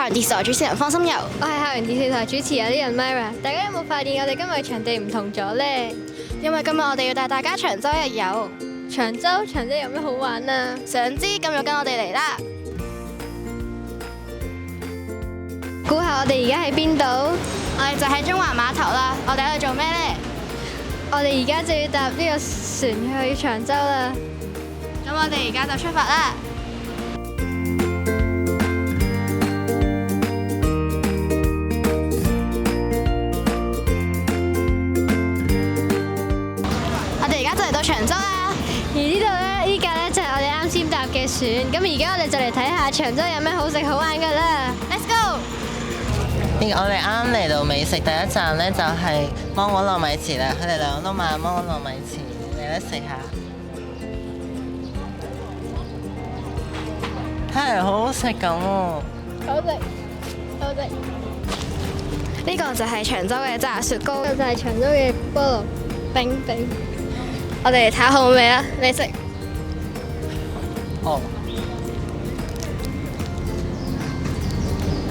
園電視台主持人方心柔。我係校園電視台主持人呢人 Myra。大家有冇發現我哋今日場地唔同咗呢？因為今日我哋要帶大家長洲日遊。長洲有咩好玩啊？想知咁就跟我哋嚟啦！估下我哋而家喺邊度？我哋就喺中環碼頭啦。我哋喺度做咩呢？我哋而家就要搭呢個船去長洲啦。咁我哋而家就出發啦！我哋而家就嚟到長洲啦。而呢度呢，依架呢就係我哋啱先搭嘅船。咁而家我哋就嚟睇下長洲有咩好食好玩噶啦。Let's go！我哋啱啱嚟到美食第一站呢，就係芒果糯米糍啦。佢哋兩個都賣芒果糯米糍，你嚟食下。係好好食咁喎！好食，好食。呢個就係長洲嘅炸雪糕，呢個就係長洲嘅菠蘿冰冰。我哋嚟睇下好味啊！你食？哦。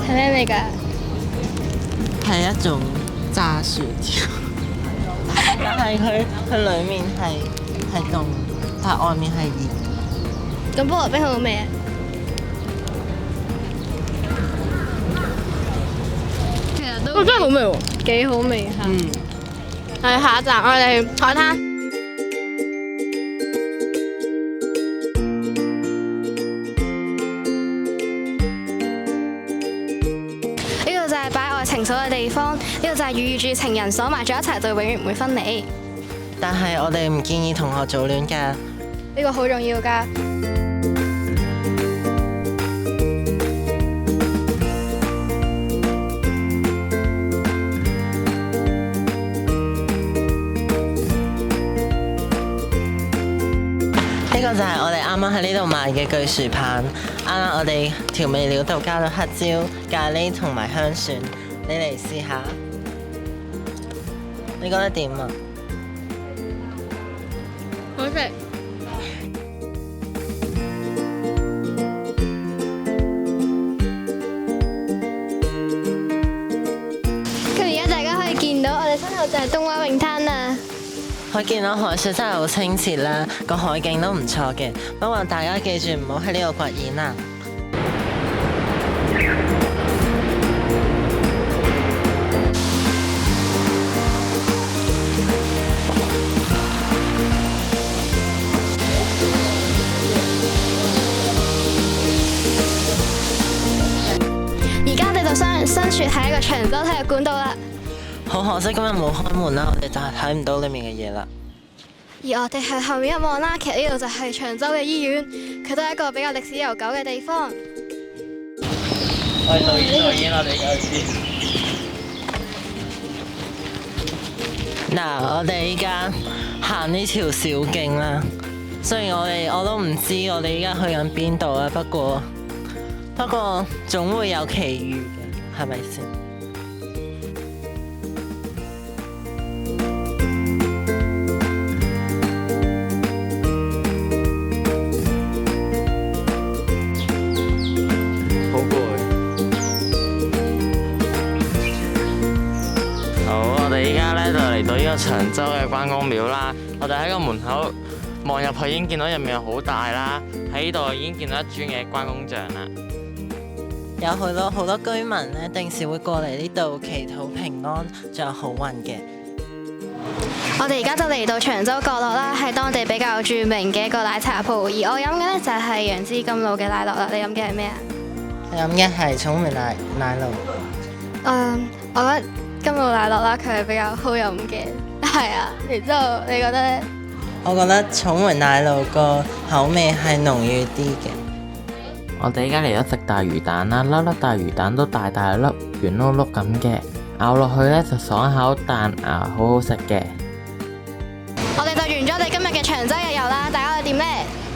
係咩味㗎？係一種炸薯條，但係佢裡面係凍，但外面係熱。咁菠蘿冰好唔好味啊？其實都真係好味喎，幾好味嚇。係下一站，我哋去海灘。呢個就係擺愛情鎖嘅地方，呢個就係寓住情人鎖埋咗一齊，就永遠唔會分離。但係我哋唔建議同學早戀㗎。呢個好重要㗎。呢個就係我哋啱啱喺呢度賣嘅巨樹棒。啱啱我哋調味料度加咗黑椒、咖喱同埋香蒜，你嚟試下。你覺得點啊？好食。咁而家大家可以見到，我哋身後就係東灣泳灘啦。可以見到海水真係好清澈啦，個海景都唔錯嘅。不過大家記住唔好喺呢度掘煙啊！而家我哋就身處喺一個長洲體育館度啦。好可惜今日冇開門啦，我哋就係睇唔到裡面嘅嘢啦。而我哋向後面一望啦，其實呢度就係長洲嘅醫院，佢都係一個比較歷史悠久嘅地方。喂，導演，我哋有事。嗱，我哋依家行呢條小徑啦。雖然我都唔知我哋依家去緊邊度啊，不過總會有奇遇嘅，係咪先？嚟到呢個長洲嘅關公廟啦，我哋喺個門口望入去已經見到入面好大啦，喺呢度已經見到一尊嘅關公像啦。有好多居民呢，定時會過嚟呢度祈禱平安，仲有好運嘅。我哋而家就嚟到長洲角落啦，係當地比較著名嘅一個奶茶鋪，而我飲嘅呢，就係楊枝甘露嘅奶酪啦。你飲嘅係咩啊？我飲嘅係草莓奶酪。我覺得甘露奶酪啦，佢係比較好飲嘅，係啊。然之後你覺得呢？我覺得草莓奶酪個口味係濃郁啲嘅。我哋而家嚟咗食大魚蛋啦，粒粒大魚蛋都大大粒、圓碌碌咁嘅，咬落去呢就爽口彈牙，好好食嘅。我哋就完咗我哋今日嘅長洲日遊啦，大家覺得點呢？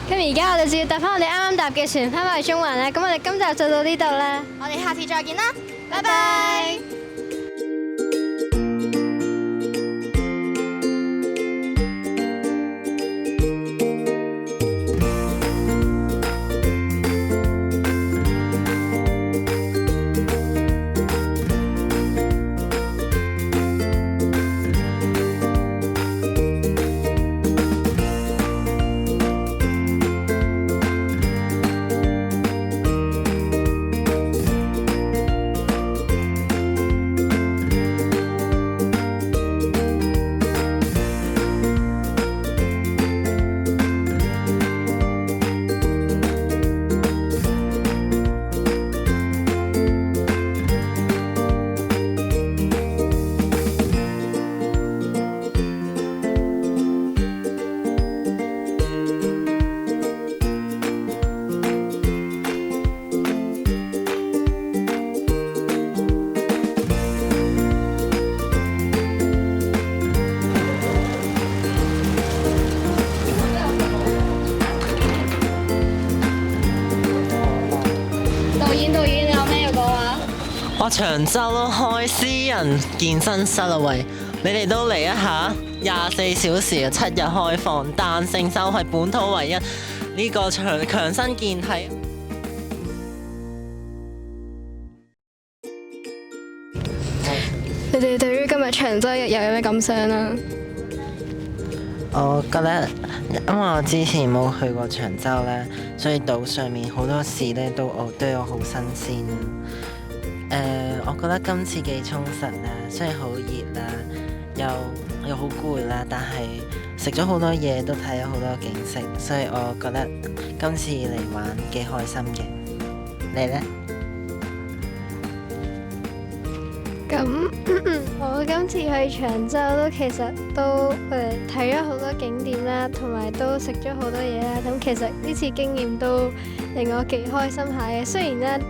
咁而家我哋就要搭翻我哋啱啱搭嘅船翻返去中環啦。咁我哋今集就到呢度啦，我哋下次再見啦，拜拜。長洲都開私人健身室啦喂，你哋都嚟一下，24小時7日開放，彈性收費，本土唯一呢個強身健體。你哋對於今日長洲日遊有咩感想啊？我覺得，因為我之前冇去過長洲咧，所以島上面好多事咧都我好新鮮。我覺得今次幾充實啦，雖然好熱啦，又好攰啦，但係食咗好多嘢，都睇咗好多景色，所以我覺得今次嚟玩幾開心嘅。你呢？咁我今次去長洲都其實都睇咗好多景點啦，同埋都食咗好多嘢啦。咁其實呢次經驗都令我幾開心下嘅。雖然呢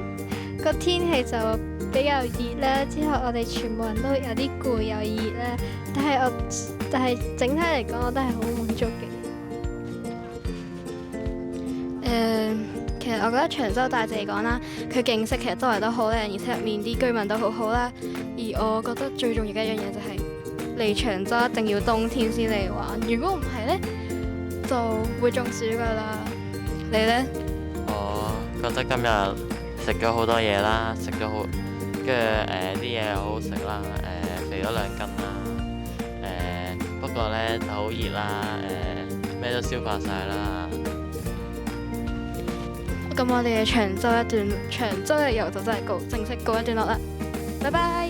個天氣就比較熱啦，之後我哋全部人都有啲攰又熱啦，但係整體嚟講我都係好滿足嘅。其實我覺得長洲大致嚟講啦，佢景色其實周圍都好靚，而且入面啲居民都好好啦。而我覺得最重要嘅一樣嘢就係嚟長洲一定要冬天先嚟玩，如果唔係呢，就會中暑噶啦。你呢？我覺得今日食咗好多嘢啦，食咗好，跟住啲嘢又好好食啦，肥咗2斤啦，不過呢就好熱啦，咩都消化晒啦。咁我哋嘅長洲日遊就真係正式告一段落啦，拜拜。